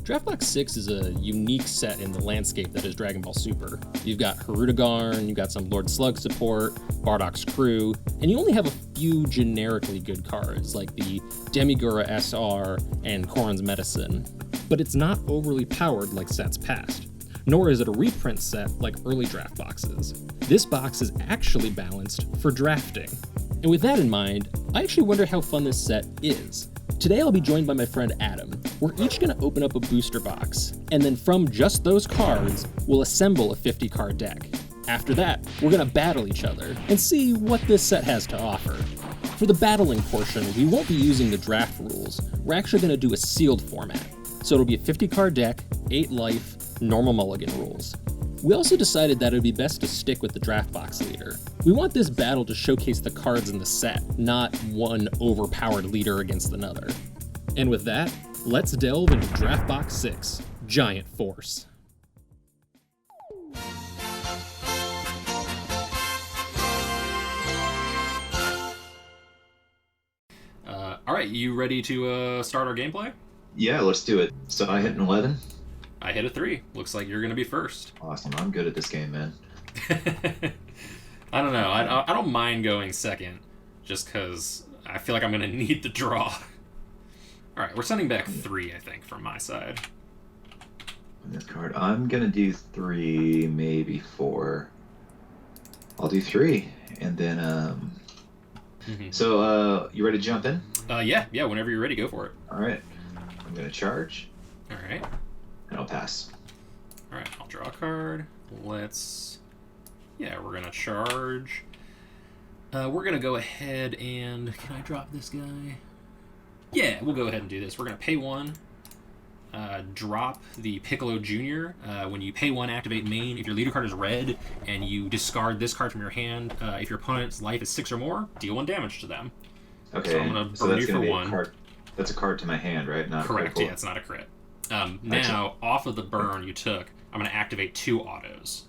Draft Box 6 is a unique set in the landscape that is Dragon Ball Super. You've got Hirudegarn, you've got some Lord Slug support, Bardock's crew, and you only have a few generically good cards like the Demigura SR and Koron's Medicine. But it's not overly powered like sets past, nor is it a reprint set like early draft boxes. This box is actually balanced for drafting. And with that in mind, I actually wonder how fun this set is. Today I'll be joined by my friend Adam. We're each going to open up a booster box, and then from just those cards, we'll assemble a 50 card deck. After that, we're going to battle each other and see what this set has to offer. For the battling portion, we won't be using the draft rules. We're actually going to do a sealed format. So it'll be a 50 card deck, 8 life, normal mulligan rules. We also decided that it would be best to stick with the draft box leader. We want this battle to showcase the cards in the set, not one overpowered leader against another. And with that, let's delve into Draft Box 6, Giant Force. Alright, you ready to start our gameplay? Yeah, let's do it. So I hit an 11. I hit a 3. Looks like you're going to be first. Awesome. I'm good at this game, man. I don't know. I don't mind going second, just because I feel like I'm going to need the draw. Alright, we're sending back 3, I think, from my side. On this card, I'm going to do 3, maybe 4. I'll do 3, and then, So, you ready to jump in? Yeah, whenever you're ready, go for it. Alright. I'm going to charge. Alright. And I'll pass. Alright, I'll draw a card. Yeah, we're gonna charge. We're gonna go ahead and... Can I drop this guy? Yeah, we'll go ahead and do this. We're gonna pay 1. Drop the Piccolo Jr. When you pay 1, activate main. If your leader card is red and you discard this card from your hand, if your opponent's life is 6 or more, deal 1 damage to them. Okay, so I'm gonna burn you for 1. That's a card to my hand, right? Not correct, yeah, it's not a crit. Now, off of the burn you took, I'm going to activate 2 autos.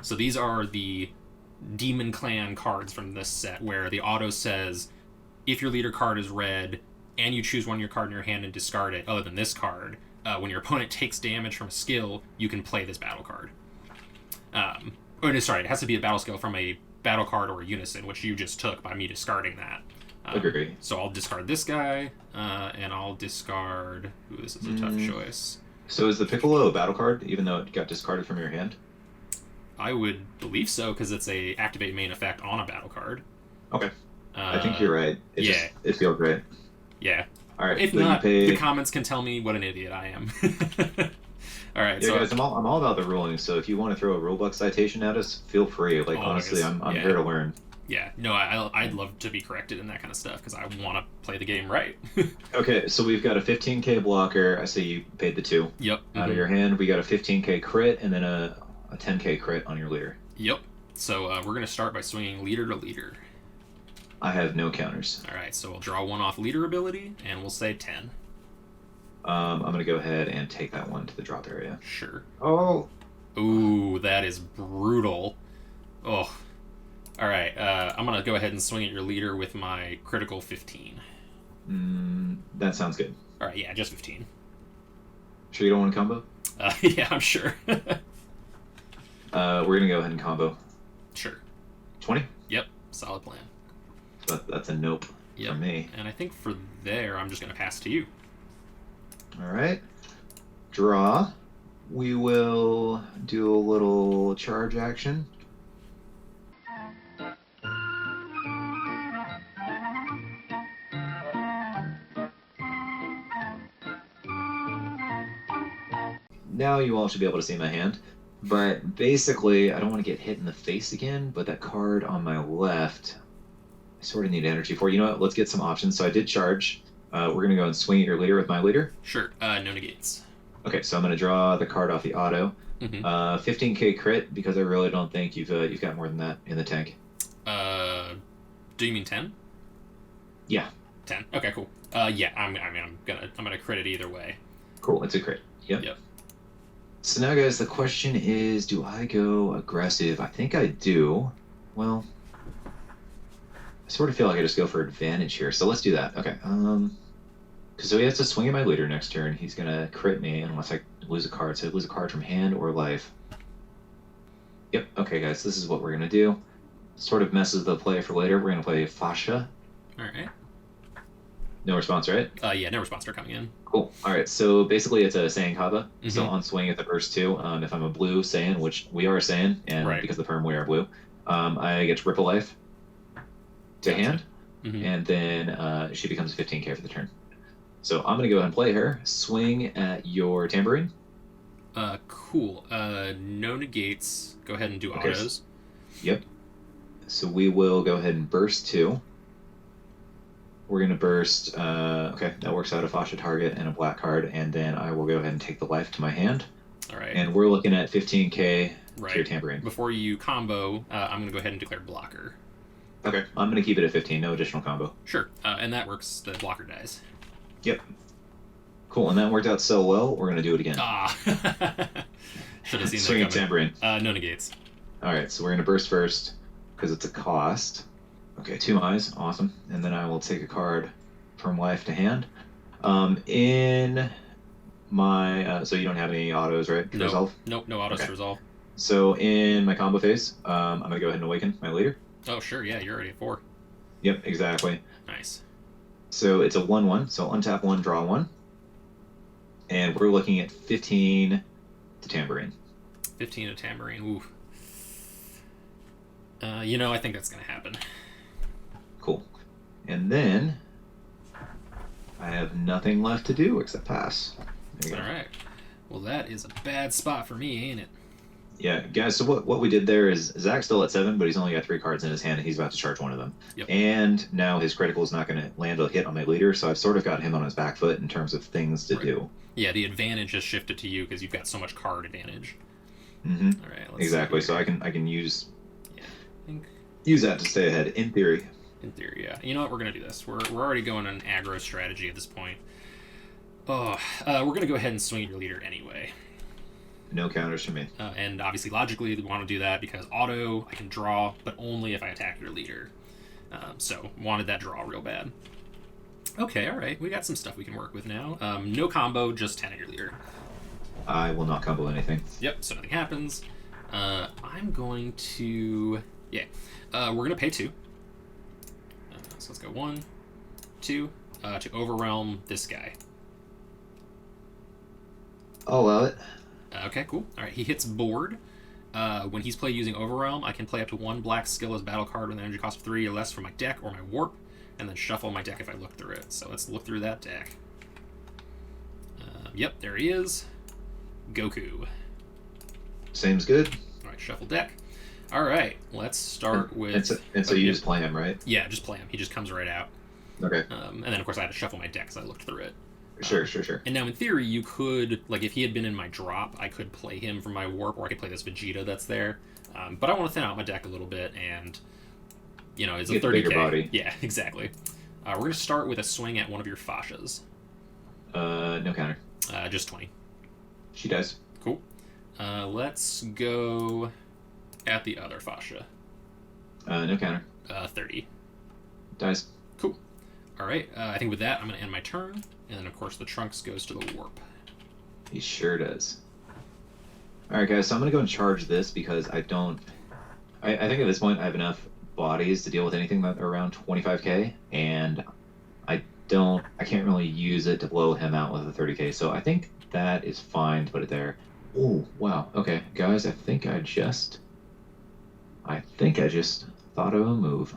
So these are the Demon Clan cards from this set, where the auto says, if your leader card is red, and you choose one of your card in your hand and discard it, other than this card, when your opponent takes damage from a skill, you can play this battle card. It has to be a battle skill from a battle card or a unison, which you just took by me discarding that. Agree. So I'll discard this guy, and I'll discard... Ooh, this is a tough choice. So is the Piccolo a battle card, even though it got discarded from your hand? I would believe so, because it's a activate main effect on a battle card. Okay. I think you're right. It feels great. Yeah. All right. If so not, the comments can tell me what an idiot I am. All right. Yeah, so guys, I'm all about the ruling. So if you want to throw a rulebook citation at us, feel free. Like honestly, I'm here to learn. Yeah. No, I'd love to be corrected in that kind of stuff because I want to play the game right. Okay, so we've got a 15k blocker. I see you paid the 2. Yep. Out of your hand, we got a 15k crit and then a 10k crit on your leader. Yep. So we're gonna start by swinging leader to leader. I have no counters. All right, so we'll draw 1 off leader ability, and we'll say 10. I'm going to go ahead and take that one to the drop area. Sure. Oh. Ooh, that is brutal. Oh. All right, I'm going to go ahead and swing at your leader with my critical 15. That sounds good. All right, yeah, just 15. Sure you don't want a combo? Yeah, I'm sure. We're going to go ahead and combo. Sure. 20? Yep, solid plan. That's a nope for me. And I think for there, I'm just going to pass to you. All right. Draw. We will do a little charge action. Now you all should be able to see my hand. But basically, I don't want to get hit in the face again, but that card on my left... I sort of need energy for. You know what? Let's get some options. So I did charge. We're going to go and swing at your leader with my leader. Sure. No negates. Okay, so I'm going to draw the card off the auto. 15k crit, because I really don't think you've got more than that in the tank. Do you mean 10? Yeah. 10. Okay, cool. Yeah. I'm gonna crit it either way. Cool. It's a crit. Yep. So now, guys, the question is, do I go aggressive? I think I do. Well, I sort of feel like I just go for advantage here, so let's do that. Okay. So he has to swing at my leader next turn. He's gonna crit me unless I lose a card. So I lose a card from hand or life. Yep. Okay, guys, this is what we're gonna do. Sort of messes the play for later. We're gonna play Fascia. All right. No response, right? Yeah, no response. They're coming in. Cool. All right. So basically, it's a Saiyan Kaba. So on swing at the first two, if I'm a blue Saiyan, which we are a Saiyan, and because of the perm we are blue, I get to rip a life to hand, and then she becomes 15k for the turn. So I'm gonna go ahead and play her. Swing at your tambourine. Cool. No negates. Go ahead and do autos. Yep. So we will go ahead and burst 2. We're going to burst, okay, that works out a Fascia target and a black card, and then I will go ahead and take the life to my hand. All right. And we're looking at 15k to your tambourine. Before you combo, I'm going to go ahead and declare blocker. Okay, I'm going to keep it at 15, no additional combo. Sure, and that works, the blocker dies. Yep. Cool, and that worked out so well, we're going to do it again. Should have seen Swing that tambourine. No negates. All right, so we're going to burst first, because it's a cost. Okay, 2 eyes, awesome. And then I will take a card from life to hand. In my, so you don't have any autos, right? No. Resolve? Nope, no autos to resolve. So in my combo phase, I'm going to go ahead and awaken my leader. Oh, sure, yeah, you're already at 4. Yep, exactly. Nice. So it's a 1-1, so untap 1, draw 1. And we're looking at 15 to tambourine. 15 to tambourine, ooh. I think that's going to happen. Cool. And then I have nothing left to do except pass. All right. Well, that is a bad spot for me, ain't it? Yeah, guys, so what we did there is Zach's still at 7, but he's only got 3 cards in his hand, and he's about to charge one of them. Yep. And now his critical is not going to land a hit on my leader, so I've sort of got him on his back foot in terms of things to do. Yeah, the advantage has shifted to you because you've got so much card advantage. Mm-hmm. All right, exactly, so I can use use that to stay ahead, in theory. In theory, yeah. You know what? We're going to do this. We're already going on an aggro strategy at this point. We're going to go ahead and swing at your leader anyway. No counters from me. And obviously, logically, we want to do that because auto, I can draw, but only if I attack your leader. So, wanted that draw real bad. Okay, all right. We got some stuff we can work with now. No combo, just 10 at your leader. I will not combo anything. Yep, so nothing happens. I'm going to... Yeah. We're going to pay 2. So let's go 1, 2, to overwhelm this guy. I'll allow it. Okay, cool. All right, he hits board. When he's played using Overwhelm, I can play up to 1 black skill as battle card with an energy cost of 3 or less from my deck or my warp, and then shuffle my deck if I look through it. So let's look through that deck. Yep, there he is. Goku. Seems good. All right, shuffle deck. All right, let's start with... And so you just play him, right? Yeah, just play him. He just comes right out. Okay. And then, of course, I had to shuffle my deck because I looked through it. Sure. And now, in theory, you could, like, if he had been in my drop, I could play him from my warp, or I could play this Vegeta that's there. But I want to thin out my deck a little bit, and, it's a 30k. Bigger body. Yeah, exactly. We're going to start with a swing at one of your Fascias. No counter. Just 20. She does. Cool. Let's go at the other Fascia. No counter. 30. Dies. Cool. All right. I think with that, I'm going to end my turn. And then, of course, the Trunks goes to the warp. He sure does. All right, guys, so I'm going to go and charge this because I think at this point I have enough bodies to deal with anything that are around 25k, and I can't really use it to blow him out with a 30k, so I think that is fine to put it there. Oh, wow. Okay, guys, I think I just thought of a move.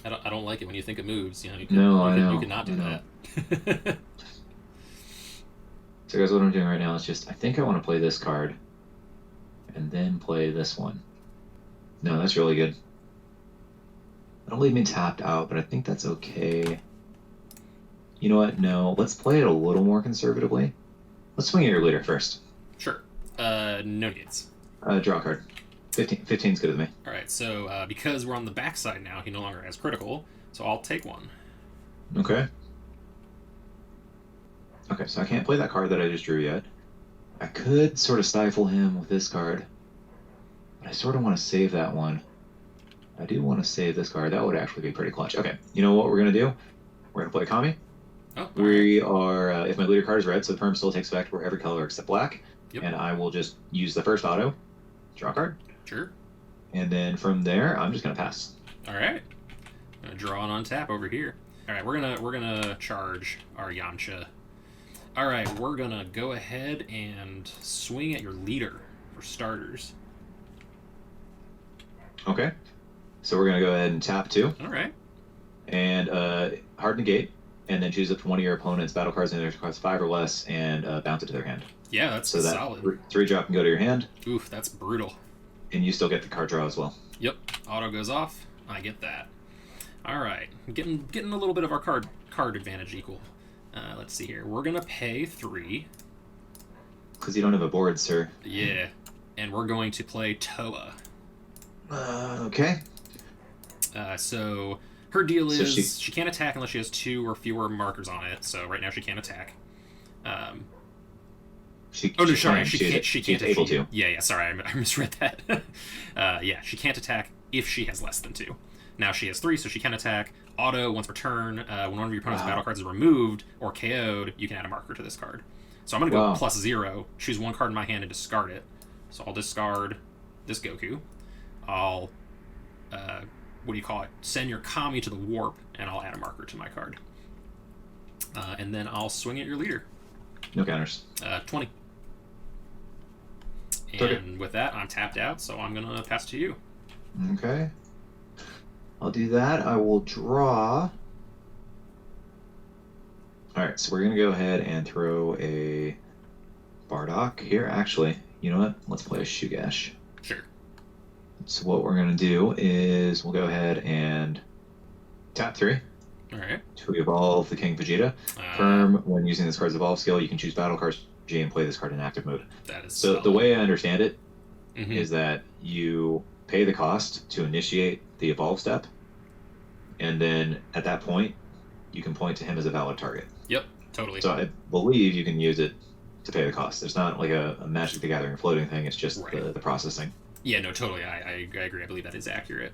I don't like it when you think of moves. You can not do that. So guys, what I'm doing right now is I think I want to play this card and then play this one. No, that's really good. That'll leave me tapped out, but I think that's okay. You know what? No, let's play it a little more conservatively. Let's swing at your leader first. Sure. No needs. Draw a card. 15's good with me. All right, so because we're on the backside now, he no longer has critical, so I'll take 1. Okay. Okay, so I can't play that card that I just drew yet. I could sort of stifle him with this card, but I sort of want to save that one. I do want to save this card. That would actually be pretty clutch. Okay, you know what we're going to do? We're going to play Kami. Oh, all right. We are, if my leader card is red, so the perm still takes effect for every color except black. Yep. And I will just use the first auto, draw a card. Sure. And then from there, I'm just going to pass. All right. Gonna draw and untap over here. All right, we're gonna charge our Yamcha. All right, we're gonna go ahead and swing at your leader for starters. Okay. So we're going to go ahead and tap 2. All right. And hard negate. And then choose up to one of your opponent's battle cards and their cost 5 or less and bounce it to their hand. Yeah, that's so that solid. 3 drop can go to your hand. Oof, that's brutal. And you still get the card draw as well. Yep, auto goes off. I get that. All right, getting a little bit of our card advantage equal. Let's see here. We're gonna pay 3. Because you don't have a board, sir. Yeah, and we're going to play Toa. Okay. So her deal is So she can't attack unless she has 2 or fewer markers on it. So right now she can't attack. She can't able to. Yeah. Sorry, I misread that. Yeah, she can't attack if she has less than 2. Now she has 3, so she can attack. Auto, once per turn, when one of your opponent's battle cards is removed or KO'd, you can add a marker to this card. So I'm going to go +0, choose 1 card in my hand and discard it. So I'll discard this Goku. I'll, send your Kami to the warp, and I'll add a marker to my card. And then I'll swing at your leader. No counters. 20. And with that, I'm tapped out, so I'm going to pass to you. Okay. I'll do that. I will draw. All right, so we're going to go ahead and throw a Bardock here. Actually, you know what? Let's play a Shugash. Sure. So what we're going to do is we'll go ahead and tap 3. All right. To evolve the King Vegeta. Firm, when using this card's evolve skill, you can choose battle cards G and play this card in active mode. That is so solid. The way I understand it is that you pay the cost to initiate the evolve step, and then at that point, you can point to him as a valid target. Yep, totally. So I believe you can use it to pay the cost. It's not like a Magic the Gathering floating thing. It's just the processing. Yeah, no, totally. I agree. I believe that is accurate.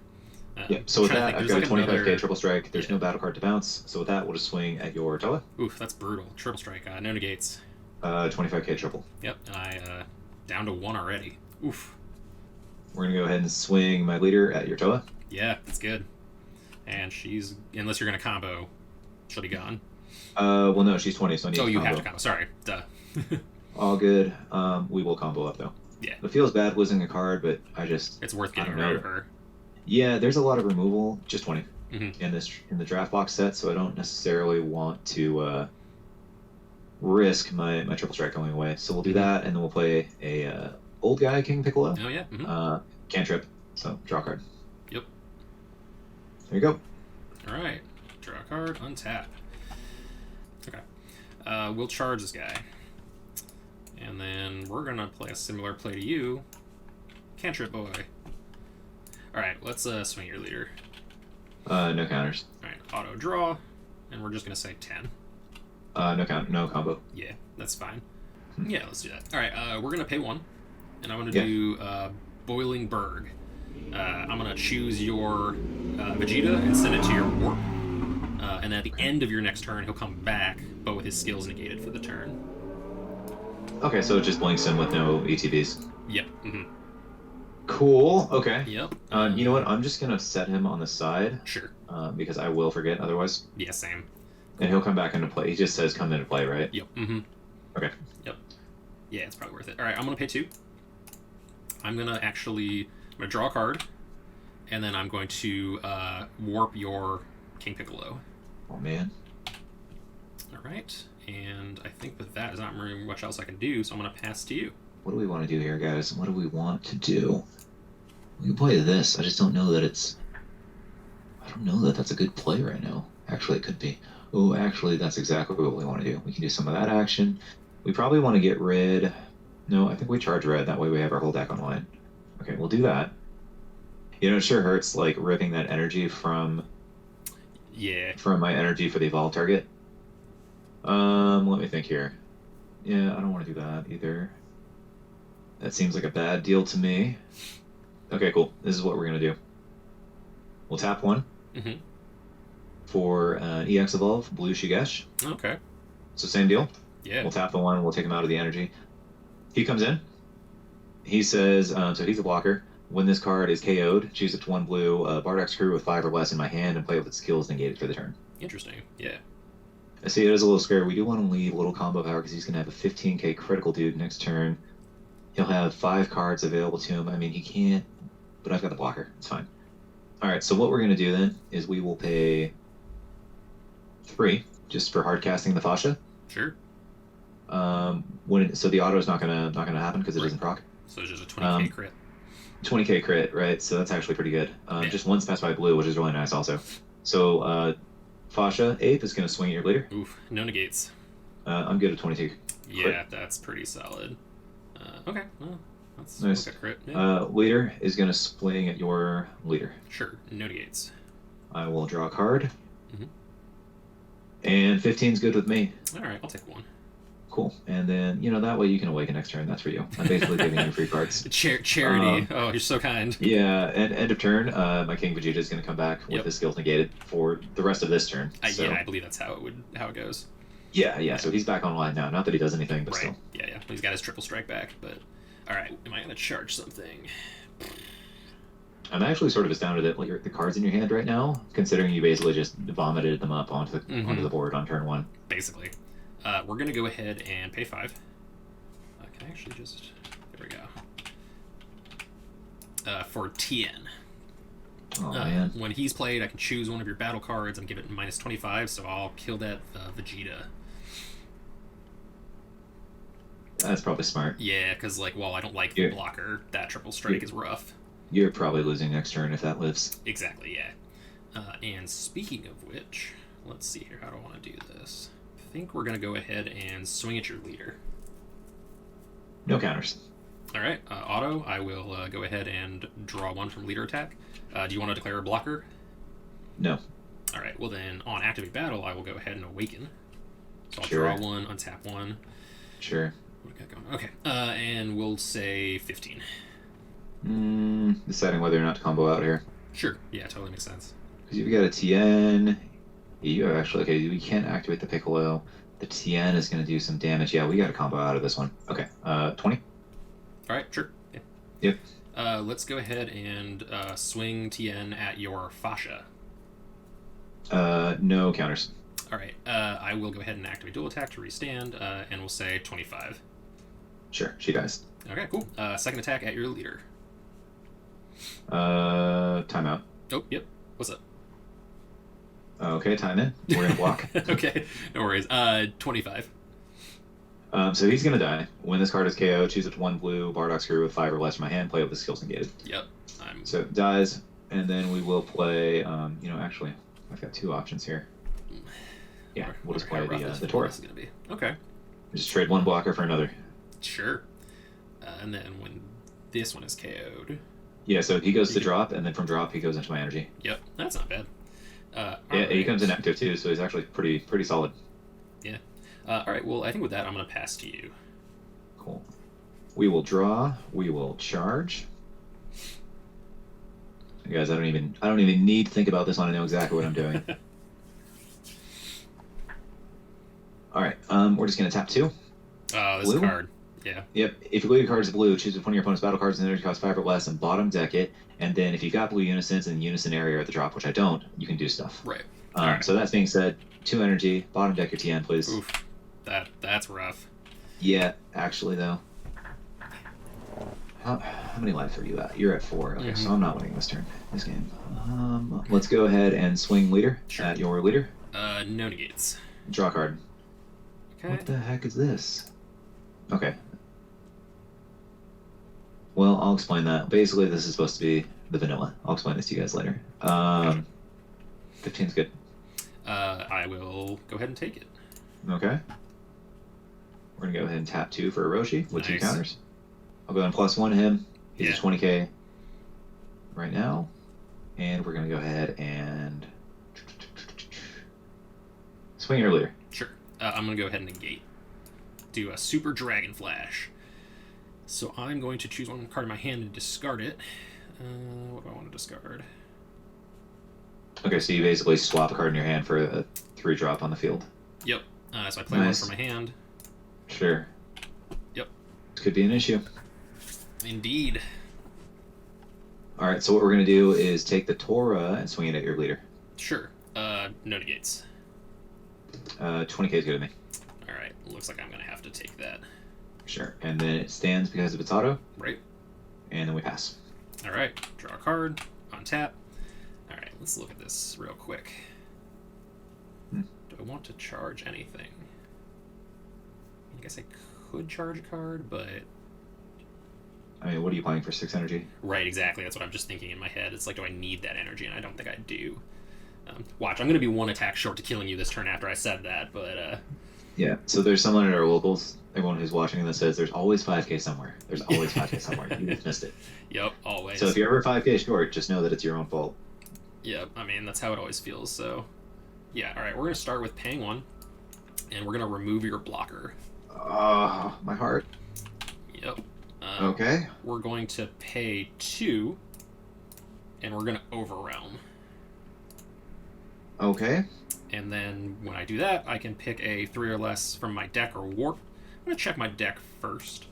Yeah, so with that, I've got a 25k triple strike. There's yeah. no battle card to bounce. So with that, we'll just swing at your Toa. Oof, that's brutal. Triple strike. No negates. 25k triple. Yep, and I down to 1 already. Oof. We're going to go ahead and swing my leader at your Toa. Yeah, that's good. And she's, unless you're going to combo, she'll be gone. Well, no, she's 20, so I need to combo. Oh, you have to combo. Sorry. Duh. All good. We will combo up, though. Yeah. It feels bad losing a card, but it's worth getting rid of her. Yeah, there's a lot of removal, just 20, in the draft box set, so I don't necessarily want to risk my triple strike going away. So we'll do that, and then we'll play a old guy King Piccolo. Oh yeah. Cantrip. So draw a card. Yep. There you go. All right. Draw a card. Untap. Okay. We'll charge this guy, and then we're gonna play a similar play to you, Cantrip boy. All right. Let's swing your leader. No counters. All right. Auto draw, and we're just gonna say 10. No combo. Yeah, that's fine. Yeah, let's do that. All right, we're gonna pay 1, and I'm gonna do Boiling Berg. I'm gonna choose your Vegeta and send it to your warp. And at the end of your next turn, he'll come back, but with his skills negated for the turn. Okay, so it just blinks him with no ETBs. Yep. Cool. Okay. Yep. You know what? I'm just gonna set him on the side. Sure. Because I will forget otherwise. Yeah, same. And he'll come back into play. He just says come into play, right? Yep. Okay. Yep. Yeah, it's probably worth it. All right, I'm gonna pay 2. I'm gonna draw a card, and then I'm going to warp your King Piccolo. Oh man. All right, and I think with that, there's not really much else I can do, so I'm gonna pass to you. What do we want to do here, guys? What do we want to do? We can play this. I just don't know that it's... I don't know that that's a good play right now. Actually, it could be. Oh, actually, that's exactly what we want to do. We can do some of that action. We probably want to get rid... No, I think we charge red. That way we have our whole deck online. Okay, we'll do that. You know, it sure hurts, like, ripping that energy from... Yeah. From my energy for the evolve target. Let me think here. Yeah, I don't want to do that either. That seems like a bad deal to me. Okay, cool. This is what we're going to do. We'll tap 1. for EX Evolve, Blue Shigesh. Okay. So same deal. Yeah. We'll tap the one, we'll take him out of the energy. He comes in. He says, so he's a blocker. When this card is KO'd, choose up to 1 blue, Bardock's Crew with 5 or less in my hand, and play with its skills negated for the turn. Interesting. Yeah. I see it as a little scary. We do want to leave a little combo power because he's going to have a 15k critical dude next turn. He'll have 5 cards available to him. I mean, he can't, but I've got the blocker. It's fine. All right, so what we're going to do then is we will pay 3 just for hard casting the fascia. Sure. So the auto is not gonna happen because it doesn't proc. So it's just a 20k crit. 20k crit, right? So that's actually pretty good. Yeah. Just one pass by blue, which is really nice also. So fascia Ape is gonna swing at your leader. Oof, no negates. I'm good at 22. Yeah, Crit. that's pretty solid. Okay, well, that's Nice. like a crit. Yeah. Leader is gonna swing at your leader. Sure, no negates. I will draw a card. Mhm. And 15's good with me. All right, I'll take 1. Cool. And then, that way you can awaken next turn. That's for you. I'm basically giving you free cards. Charity. Oh, you're so kind. Yeah, and end of turn, my King Vegeta is going to come back with his skills negated for the rest of this turn. Yeah, I believe that's how it goes. Yeah, so he's back online now. Not that he does anything, but right. still. Yeah. He's got his triple strike back, but... Alright, am I going to charge something? I'm actually sort of astounded at the cards in your hand right now, considering you basically just vomited them up onto the board on turn 1. Basically. We're going to go ahead and pay 5. I can actually just... There we go. For TN. Oh, man. When he's played, I can choose one of your battle cards and give it minus 25, so I'll kill that Vegeta. That's probably smart. Yeah, because, while I don't like the blocker, that triple strike is rough. You're probably losing next turn if that lives. Exactly, yeah. And speaking of which, let's see here. How do I want to do this? I think we're going to go ahead and swing at your leader. No counters. All right, auto, I will go ahead and draw 1 from leader attack. Do you want to declare a blocker? No. All right, well then, on activate battle, I will go ahead and awaken. So I'll Sure. draw 1, untap 1. Sure. What do I got going? Okay, and we'll say 15. Deciding whether or not to combo out here. Sure, yeah, totally makes sense. Because you've got a TN. You actually, okay, we can't activate the Piccolo. The TN is going to do some damage. Yeah, we got a combo out of this one. Okay, 20. All right, sure. Yeah. Yep. Let's go ahead and swing TN at your fascia. No counters. All right, I will go ahead and activate dual attack to restand, and we'll say 25. Sure, she dies. Okay, cool. Second attack at your leader. Timeout. Oh, yep. What's up? Okay, time in. We're gonna block. Okay, no worries. 25. So he's gonna die. When this card is KO, choose up to 1 blue, Bardock's Crew with 5 or less in my hand, play with the skills negated. Yep. So it dies, and then we will play, actually, I've got 2 options here. Yeah, we'll just play the Taurus. Gonna be. Okay. Just trade 1 blocker for another. Sure. And then when this one is KO'd... Yeah, so he goes to drop, and then from drop he goes into my energy. Yep, that's not bad. Yeah, he comes in active too, so he's actually pretty solid. Yeah. All right, well, I think with that, I'm going to pass to you. Cool. We will draw. We will charge. Guys, I don't even need to think about this one. I know exactly what I'm doing. All right, we're just going to tap 2. Oh, this card. Yeah. Yep. If your leader card is blue, choose one of your opponent's battle cards and energy cost 5 or less and bottom deck it. And then if you got blue unisons and unison area at the drop, which I don't, you can do stuff. Right. Right. So that being said, 2 energy, bottom deck your TN, please. Oof. That's rough. Yeah, actually though. How many lives are you at? You're at 4. Okay, so I'm not winning this game. Let's go ahead and swing leader at your leader. No negates. Draw a card. Okay. What the heck is this? Okay. Well, I'll explain that. Basically, this is supposed to be the vanilla. I'll explain this to you guys later. 15's good. I will go ahead and take it. Okay. We're going to go ahead and tap 2 for Orochi with 2 Nice. counters. I'll go ahead and +1 him. He's Yeah. at 20k right now. And we're going to go ahead and swing your leader. Sure. I'm going to go ahead and negate. Do a Super Dragon Flash. So I'm going to choose one card in my hand and discard it. What do I want to discard? Okay, so you basically swap a card in your hand for a 3-drop on the field. Yep. So I play Nice. one for my hand. Sure. Yep. This could be an issue. Indeed. All right, so what we're going to do is take the Torah and swing it at your leader. Sure. No negates. 20k is good to me. All right. Looks like I'm going to have to take that. Sure. And then it stands because of its auto. Right. And then we pass. All right. Draw a card. Untap. All right. Let's look at this real quick. Do I want to charge anything? I guess I could charge a card, but... I mean, what are you playing for 6 energy? Right, exactly. That's what I'm just thinking in my head. It's like, do I need that energy? And I don't think I do. Watch, I'm going to be 1 attack short to killing you this turn after I said that, but... Yeah, so there's someone at our locals, everyone who's watching that says there's always 5k somewhere. There's always 5k somewhere. You just missed it. Yep, always. So if you're ever 5k short, just know that it's your own fault. Yep, I mean, that's how it always feels, so... Yeah, alright, we're going to start with paying 1, and we're going to remove your blocker. My heart. Yep. Okay. We're going to pay 2, and we're going to overwhelm. Okay. And then when I do that, I can pick a 3 or less from my deck or warp. I'm going to check my deck first.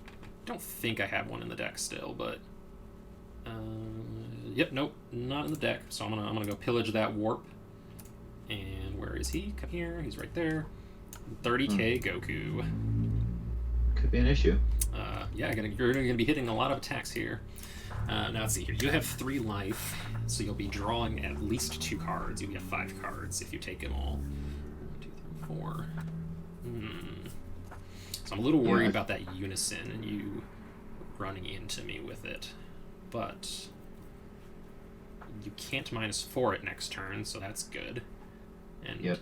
Don't think I have one in the deck still, but... Yep, nope, not in the deck. So I'm gonna go pillage that warp. And where is he? Come here, he's right there. 30k Goku. Could be an issue. Yeah, you're gonna be hitting a lot of attacks here. Now let's see here. You have 3 life, so you'll be drawing at least 2 cards. You'll have 5 cards if you take them all. 1, 2, 3, 4. So I'm a little worried about that unison and you running into me with it. But you can't -4 it next turn, so that's good. And yep.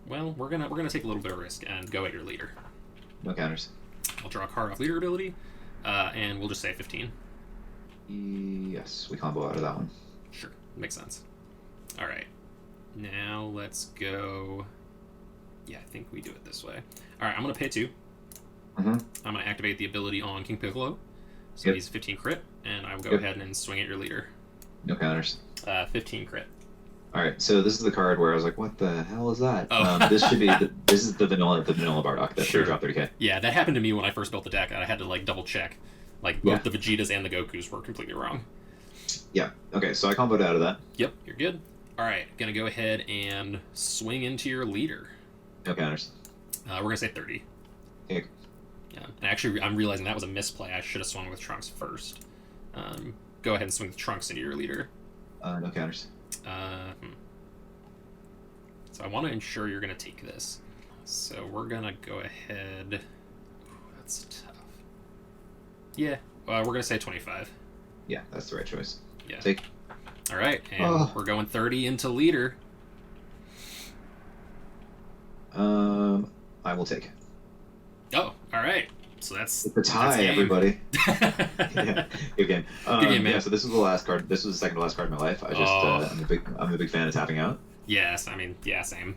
Well, we're gonna take a little bit of risk and go at your leader. No counters. I'll draw a card off leader ability, and we'll just say 15. Yes, we combo out of that one. Sure, makes sense. All right, now let's go. Yeah, I think we do it this way. All right, I'm gonna pay 2. I'm gonna activate the ability on King Piccolo, so he's 15 crit, and I will go ahead and swing at your leader. No counters. 15 crit. All right, so this is the card where I was like, "What the hell is that?" Oh. This should be this is the vanilla Bardock. That's Sure. 3-drop 30k. Yeah, that happened to me when I first built the deck. I had to like double check, like both the Vegetas and the Gokus were completely wrong. Yeah. Okay, so I comboed out of that. Yep, you're good. All right, gonna go ahead and swing into your leader. No counters. We're gonna say 30. Okay. Yeah, and actually, I'm realizing that was a misplay. I should have swung with Trunks first. Go ahead and swing with Trunks into your leader. No counters. So I want to ensure you're going to take this. So we're going to go ahead... Ooh, that's tough. Yeah, we're going to say 25. Yeah, that's the right choice. Yeah. Take. All right, and we're going 30 into leader. I will take. Oh, all right. So that's... It's a tie, everybody. Yeah, good game. Good game, man. Yeah, so this was the last card. This was the second to last card in my life. I just, I'm a big fan of tapping out. Yes, I mean, yeah, same.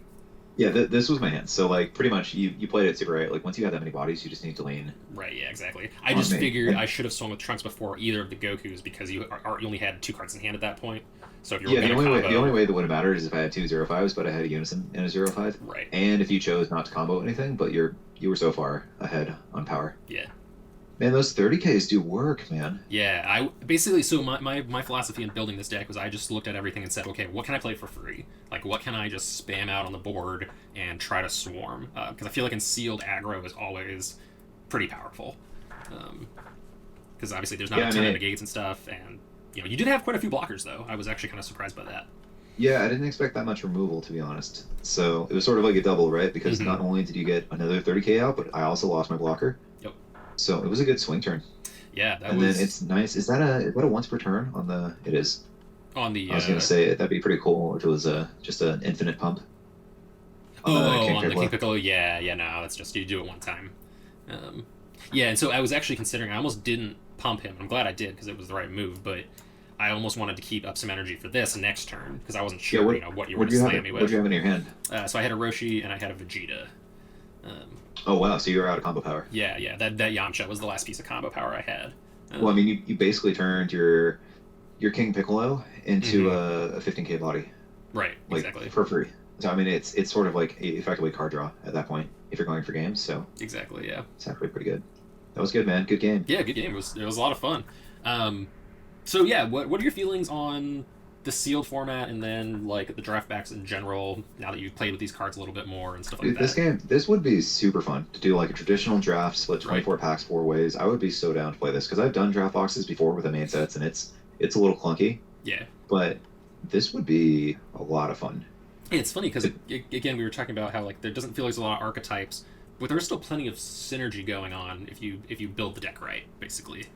Yeah, this was my hand. So, like, pretty much you played it super right. Like, once you have that many bodies, you just need to lean. Right, yeah, exactly. I just figured I should have swung with Trunks before either of the Gokus because you only had 2 cards in hand at that point. So if you were the only way that would have mattered is if I had 2 0-5s, but I had a unison and a 0-5. Right. And if you chose not to combo anything, but you were so far ahead on power. Yeah. Man, those 30Ks do work, man. Yeah, I basically, so my philosophy in building this deck was I just looked at everything and said, okay, what can I play for free? Like, what can I just spam out on the board and try to swarm? Because I feel like in sealed aggro is always pretty powerful. Because obviously there's not a ton of negates and stuff, and you did have quite a few blockers though. I was actually kind of surprised by that. Yeah, I didn't expect that much removal, to be honest. So it was sort of like a double, right? Because not only did you get another 30k out, but I also lost my blocker. Yep. So it was a good swing turn. Yeah, then it's nice. Is that a once per turn on the? It is. On the. I was gonna say that'd be pretty cool if it was just an infinite pump. On the King Piccolo, yeah, no, it's just you do it one time. Yeah, and so I was actually considering. I almost didn't pump him. I'm glad I did because it was the right move, but I almost wanted to keep up some energy for this next turn because I wasn't sure, what you were going to slam me with. What do you have in your hand? So I had a Roshi and I had a Vegeta. Oh wow! So you were out of combo power. Yeah. That Yamcha was the last piece of combo power I had. Well, I mean, you basically turned your your King Piccolo into a 15K body, Right, like exactly. for free. So I mean, it's sort of like effectively card draw at that point if you're going for games. So Exactly, yeah. it's actually pretty good. That was good, man. Good game. Yeah, good game. It was a lot of fun. So yeah, what are your feelings on the sealed format and then like the draft backs in general? Now that you've played with these cards a little bit more and stuff like Dude, that. this would be super fun to do like a traditional draft, split 24 packs 4 ways. I would be so down to play this because I've done draft boxes before with the main sets, and it's a little clunky. Yeah. But this would be a lot of fun. Yeah, it's funny because again we were talking about how like there doesn't feel like there's a lot of archetypes, but there's still plenty of synergy going on if you build the deck right, basically.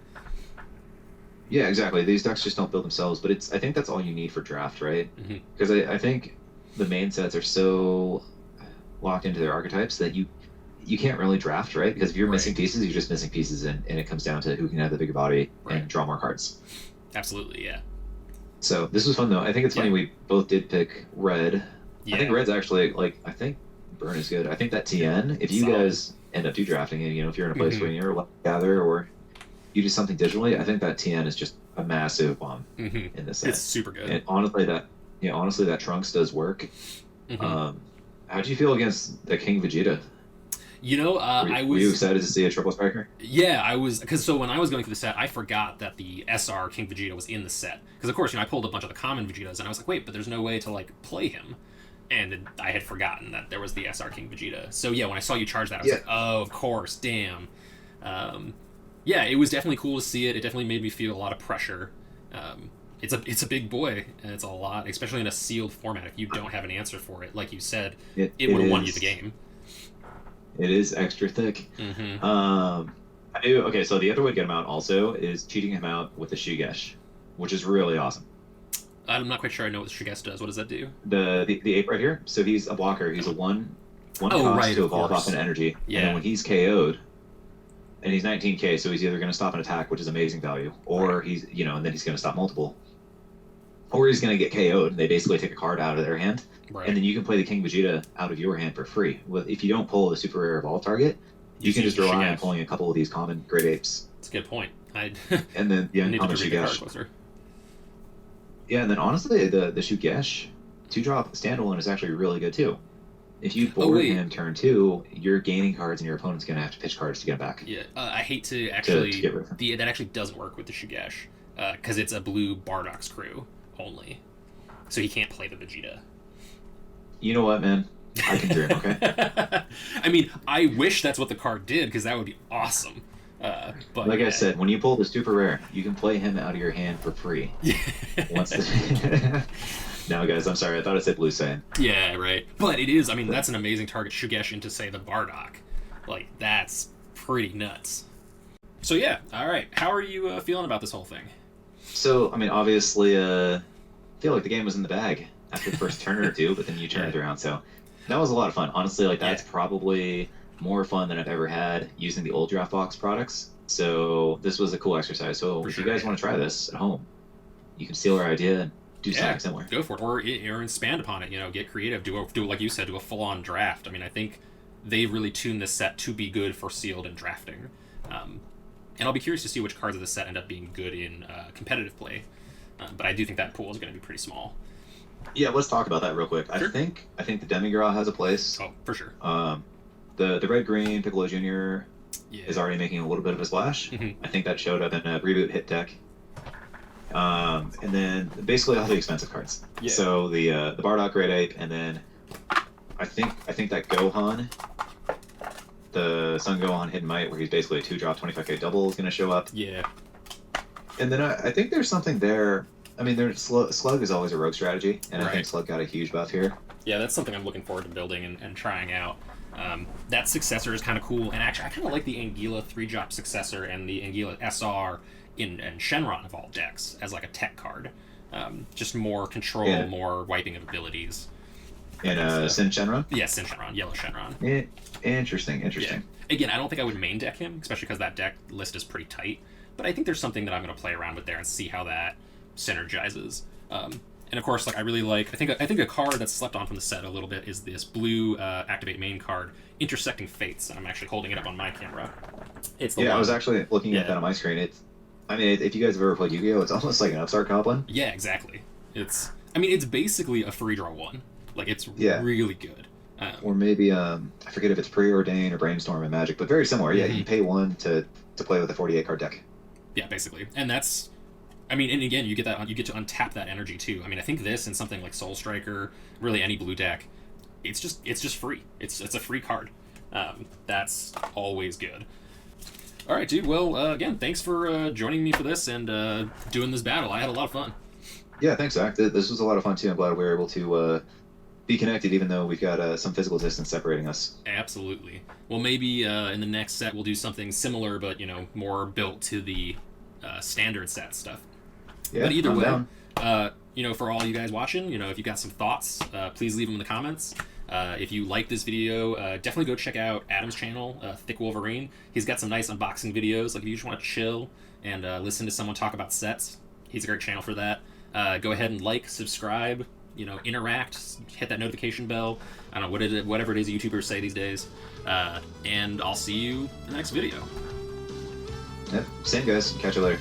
Yeah, exactly. These decks just don't build themselves, but I think that's all you need for draft, right? Mm-hmm. Because I think the main sets are so locked into their archetypes that you can't really draft, right? Because if you're missing pieces, you're just missing pieces, and it comes down to who can have the bigger body and draw more cards. Absolutely, yeah. So this was fun though. I think it's funny we both did pick red. Yeah. I think red's actually I think burn is good. I think that TN, if you guys end up drafting it, if you're in a place where you're gather or you do something digitally, I think that TN is just a massive bomb in this set. It's super good. And honestly that Trunks does work. How'd you feel against the King Vegeta? Were you excited to see a triple striker? Yeah, I was, because so when I was going through the set, I forgot that the SR King Vegeta was in the set. Because of course, I pulled a bunch of the common Vegetas, and I was like, wait, but there's no way to like play him, and I had forgotten that there was the SR King Vegeta. So yeah, when I saw you charge that, I was like, oh, of course, damn. Yeah, it was definitely cool to see it. It definitely made me feel a lot of pressure. It's a big boy, and it's a lot, especially in a sealed format. If you don't have an answer for it, like you said, it would have won you the game. It is extra thick. Okay, so the other way to get him out also is cheating him out with the Shigesh, which is really awesome. I'm not quite sure I know what the Shigesh does. What does that do? The ape right here. So he's a blocker. He's a one cost to evolve off an energy. Yeah. And then when he's KO'd, and he's 19k, so he's either going to stop an attack, which is amazing value, or he's and then he's going to stop multiple, or he's going to get KO'd. And they basically take a card out of their hand. Right. And then you can play the King Vegeta out of your hand for free. If you don't pull the super rare evolve target, you can just rely on pulling a couple of these common great apes. That's a good point. And then the uncommon Shigesh. Yeah, and then honestly, the Shigesh 2-drop standalone is actually really good too. If you board him turn 2, you're gaining cards, and your opponent's going to have to pitch cards to get it back. Yeah, I hate to actually... that actually doesn't work with the Shigesh, because it's a blue Bardock's crew only. So he can't play the Vegeta. You know what, man? I can dream, okay? I mean, I wish that's what the card did, because that would be awesome. But like I said, when you pull the super rare, you can play him out of your hand for free. No, guys, I'm sorry. I thought it said Blue Saiyan. Yeah, right. But it is, that's an amazing target Shigesh into, say, the Bardock. Like, that's pretty nuts. So, yeah, all right. How are you feeling about this whole thing? So, obviously, I feel like the game was in the bag after the first turn or two, but then you turned it around. So that was a lot of fun. Honestly, that's probably more fun than I've ever had using the old Draft Box products. So this was a cool exercise. So if you guys want to try this at home, you can steal our idea and do something similar. Go for it, or expand upon it. Get creative. Do like you said, do a full-on draft. I think they really tuned this set to be good for sealed and drafting. And I'll be curious to see which cards of the set end up being good in competitive play. But I do think that pool is going to be pretty small. Yeah, let's talk about that real quick. Sure. I think the Demigra has a place. Oh, for sure. The red green Piccolo Jr. is already making a little bit of a splash. I think that showed up in a reboot hit deck. And then basically all the expensive cards. Yeah. So the Bardock Great Ape, and then I think that Gohan, the Sun Gohan Hidden Might, where he's basically a 2-drop 25k double, is going to show up. Yeah. And then I think there's something there. Slug is always a rogue strategy, and I think Slug got a huge buff here. Yeah, that's something I'm looking forward to building and trying out. That successor is kind of cool, and actually I kind of like the Anguilla 3-drop successor and the Anguilla SR in Shenron of all decks as like a tech card. Just more control, more wiping of abilities. In Sin Shenron? Yeah, Sin Shenron, Yellow Shenron. Interesting. Yeah. Again, I don't think I would main deck him, especially because that deck list is pretty tight. But I think there's something that I'm going to play around with there and see how that synergizes. And of course, I really like. I think a card that's slept on from the set a little bit is this blue activate main card, Intersecting Fates, and I'm actually holding it up on my camera. It's the one. I was actually looking at that on my screen. I mean, if you guys have ever played Yu-Gi-Oh, it's almost like an Upstart Goblin. Yeah, exactly. I mean, it's basically a free draw one. Like, it's Yeah. really good. Or maybe I forget if it's Preordain or Brainstorm and Magic, but very similar. Yeah, you pay 1 to play with a 48 card deck. Yeah, basically, and that's. I mean, and again, you get to untap that energy too. I mean, I think this and something like Soul Striker, really any blue deck, it's just free. It's a free card. That's always good. All right, dude. Well, again, thanks for joining me for this and doing this battle. I had a lot of fun. Yeah, thanks, Zach. This was a lot of fun too. I'm glad we were able to be connected, even though we've got some physical distance separating us. Absolutely. Well, maybe in the next set we'll do something similar, but more built to the standard set stuff. Yeah, but either I'm way, down. for all you guys watching, if you got some thoughts, please leave them in the comments. If you like this video, definitely go check out Adam's channel, Thick Wolverine. He's got some nice unboxing videos. Like if you just want to chill and listen to someone talk about sets, he's a great channel for that. Go ahead and like, subscribe, interact, hit that notification bell. I don't know whatever it is YouTubers say these days. And I'll see you in the next video. Yep. Same guys. Catch you later.